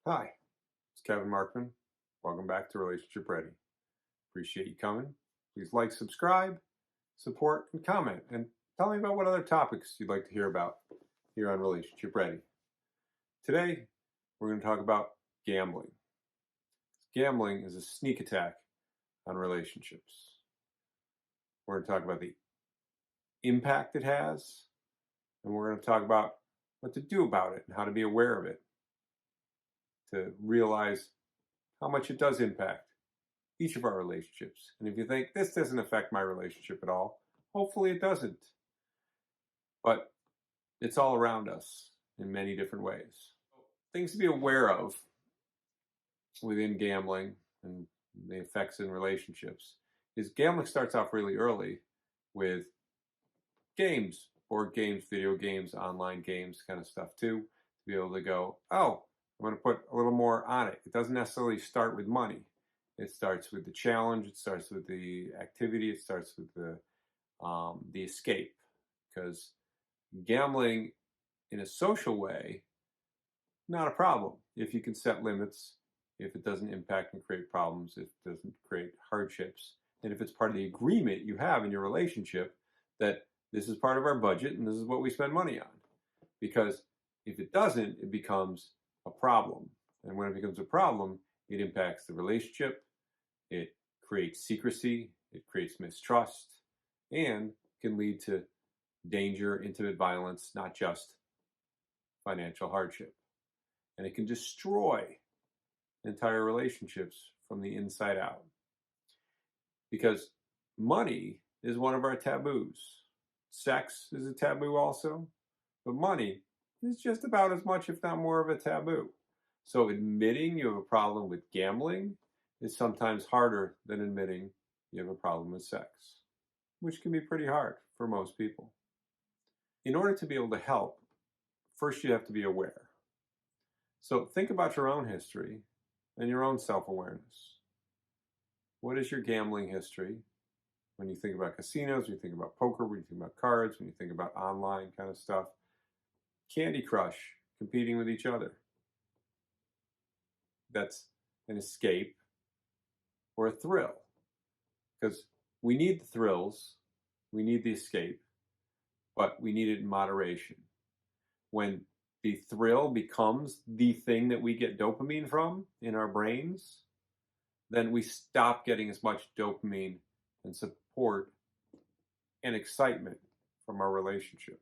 Hi, it's Kevin Markman. Welcome back to Relationship Ready. Appreciate you coming. Please like, subscribe, support, and comment. And tell me about what other topics you'd like to hear about here on Relationship Ready. Today, we're going to talk about gambling. Gambling is a sneak attack on relationships. We're going to talk about the impact it has, and we're going to talk about what to do about it and how to be aware of it to realize how much it does impact each of our relationships. And if you think this doesn't affect my relationship at all, hopefully it doesn't. But it's all around us in many different ways. Things to be aware of within gambling and the effects in relationships is gambling starts off really early with games, board games, video games, online games, kind of stuff too, to be able to go, oh, I'm going to put a little more on it. It doesn't necessarily start with money. It starts with the challenge. It starts with the activity. It starts with the escape. Because gambling in a social way, not a problem if you can set limits, if it doesn't impact and create problems, if it doesn't create hardships, and if it's part of the agreement you have in your relationship that this is part of our budget and this is what we spend money on. Because if it doesn't, it becomes a problem. And when it becomes a problem, it impacts the relationship, it creates secrecy, it creates mistrust, and can lead to danger, intimate violence, not just financial hardship. And it can destroy entire relationships from the inside out. Because money is one of our taboos. Sex is a taboo also, but money is just about as much, if not more, of a taboo. So admitting you have a problem with gambling is sometimes harder than admitting you have a problem with sex, which can be pretty hard for most people. In order to be able to help, first you have to be aware. So think about your own history and your own self-awareness. What is your gambling history? When you think about casinos, when you think about poker, when you think about cards, when you think about online kind of stuff, Candy Crush, competing with each other. That's an escape or a thrill. Because we need the thrills, we need the escape, but we need it in moderation. When the thrill becomes the thing that we get dopamine from in our brains, then we stop getting as much dopamine and support and excitement from our relationship.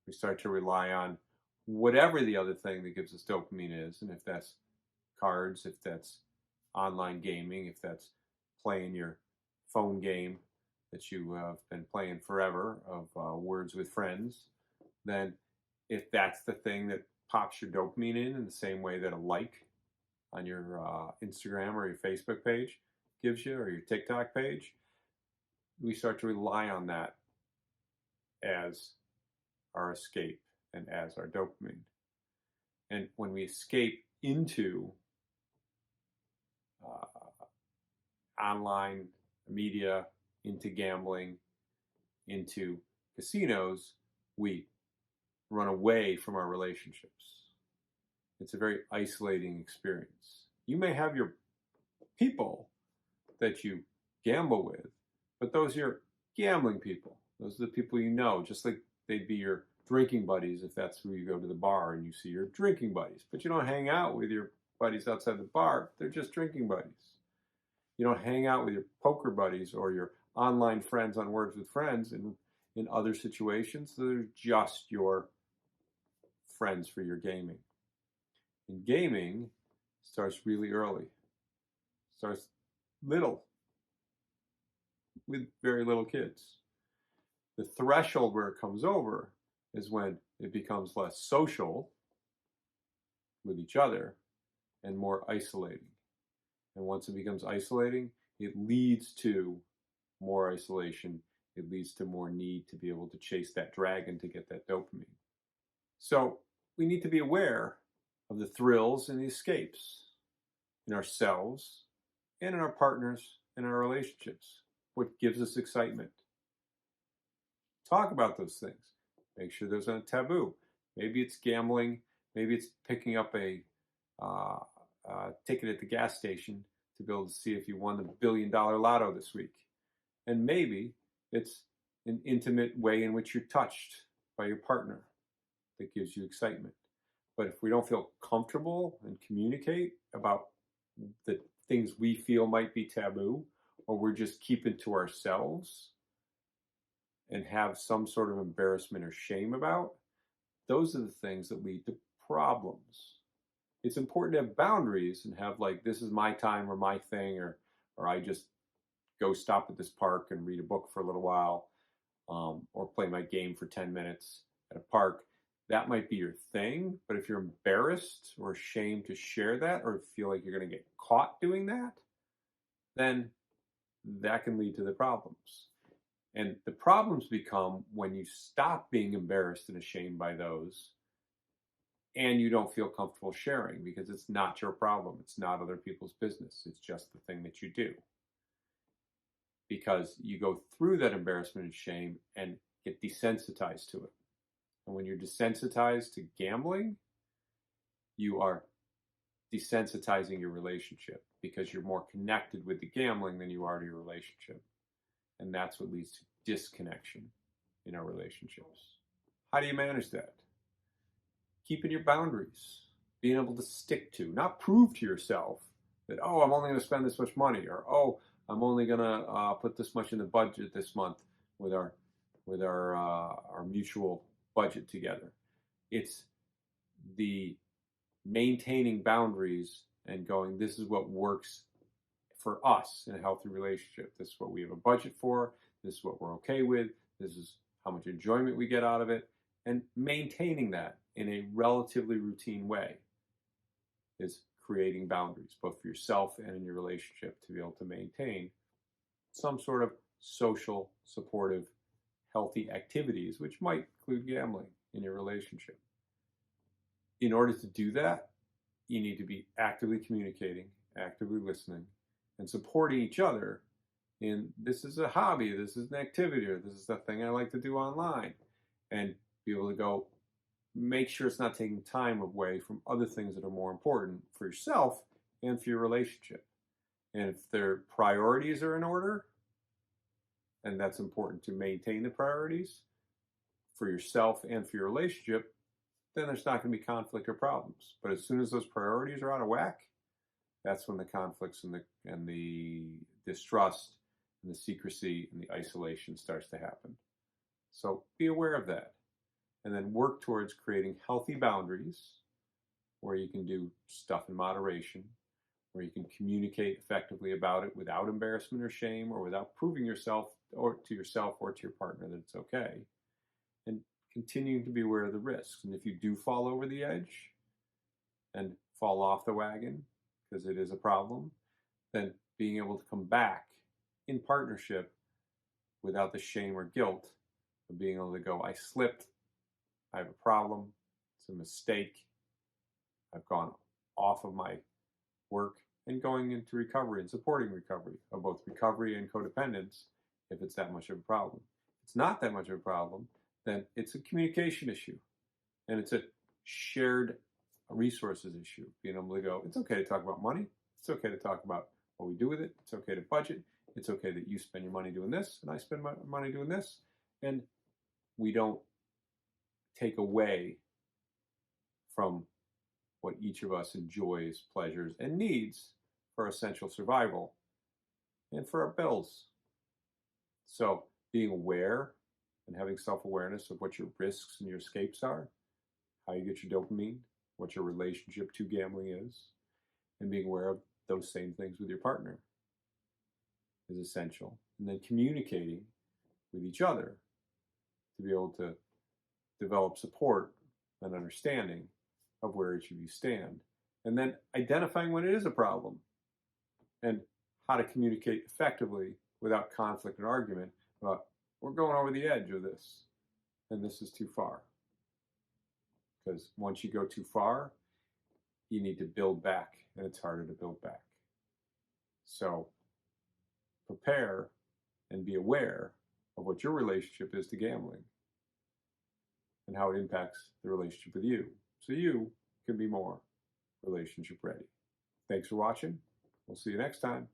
We start to rely on whatever the other thing that gives us dopamine is, and if that's cards, if that's online gaming, if that's playing your phone game that you have been playing forever of Words with Friends, then if that's the thing that pops your dopamine in the same way that a like on your Instagram or your Facebook page gives you, or your TikTok page, we start to rely on that as our escape and as our dopamine. And when we escape into online media, into gambling, into casinos, we run away from our relationships. It's a very isolating experience. You may have your people that you gamble with, but those are your gambling people. Those are the people you know, just like they'd be your drinking buddies if that's who you go to the bar and you see your drinking buddies. But you don't hang out with your buddies outside the bar. They're just drinking buddies. You don't hang out with your poker buddies or your online friends on Words with Friends in other situations. They're just your friends for your gaming. And gaming starts really early. Starts little, with very little kids. The threshold where it comes over is when it becomes less social with each other and more isolating. And once it becomes isolating, it leads to more isolation. It leads to more need to be able to chase that dragon to get that dopamine. So we need to be aware of the thrills and the escapes in ourselves and in our partners and in our relationships. What gives us excitement? Talk about those things. Make sure there's not a taboo. Maybe it's gambling. Maybe it's picking up a uh, ticket at the gas station to be able to see if you won the $1 billion lotto this week. And maybe it's an intimate way in which you're touched by your partner that gives you excitement. But if we don't feel comfortable and communicate about the things we feel might be taboo, or we're just keeping to ourselves and have some sort of embarrassment or shame about, those are the things that lead to problems. It's important to have boundaries and have like, this is my time or my thing, or I just go stop at this park and read a book for a little while, or play my game for 10 minutes at a park. That might be your thing, but if you're embarrassed or ashamed to share that, or feel like you're going to get caught doing that, then that can lead to the problems. And the problems become when you stop being embarrassed and ashamed by those, and you don't feel comfortable sharing because it's not your problem. It's not other people's business. It's just the thing that you do. Because you go through that embarrassment and shame and get desensitized to it. And when you're desensitized to gambling, you are desensitizing your relationship because you're more connected with the gambling than you are to your relationship. And that's what leads to disconnection in our relationships. How do you manage that? Keeping your boundaries, being able to stick to, not prove to yourself that, oh, I'm only going to spend this much money, or, oh, I'm only going to put this much in the budget this month with our mutual budget together. It's the maintaining boundaries and going, this is what works for us in a healthy relationship. This is what we have a budget for. This is what we're okay with. This is how much enjoyment we get out of it. And maintaining that in a relatively routine way is creating boundaries, both for yourself and in your relationship, to be able to maintain some sort of social, supportive, healthy activities, which might include gambling in your relationship. In order to do that, you need to be actively communicating, actively listening, and supporting each other in, this is a hobby, this is an activity, or this is the thing I like to do online. And be able to go, make sure it's not taking time away from other things that are more important for yourself and for your relationship. And if their priorities are in order, and that's important to maintain the priorities for yourself and for your relationship, then there's not going to be conflict or problems. But as soon as those priorities are out of whack, that's when the conflicts and the distrust and the secrecy and the isolation starts to happen. So be aware of that. And then work towards creating healthy boundaries where you can do stuff in moderation, where you can communicate effectively about it without embarrassment or shame, or without proving yourself or to yourself or to your partner that it's okay. And continuing to be aware of the risks. And if you do fall over the edge and fall off the wagon, because it is a problem, then being able to come back in partnership without the shame or guilt of being able to go, I slipped, I have a problem, it's a mistake, I've gone off of my work, and going into recovery and supporting recovery of both recovery and codependence if it's that much of a problem. If it's not that much of a problem, then it's a communication issue, and it's a shared resources issue. Being able to go, it's okay to talk about money, it's okay to talk about what we do with it, it's okay to budget, it's okay that you spend your money doing this and I spend my money doing this, and we don't take away from what each of us enjoys, pleasures, and needs for essential survival and for our bills. So being aware and having self-awareness of what your risks and your escapes are, how you get your dopamine, what your relationship to gambling is, and being aware of those same things with your partner is essential. And then communicating with each other to be able to develop support and understanding of where each of you stand. And then identifying when it is a problem and how to communicate effectively without conflict and argument about, we're going over the edge of this and this is too far. Because once you go too far, you need to build back, and it's harder to build back. So prepare and be aware of what your relationship is to gambling and how it impacts the relationship with you, so you can be more Relationship Ready. Thanks for watching. We'll see you next time.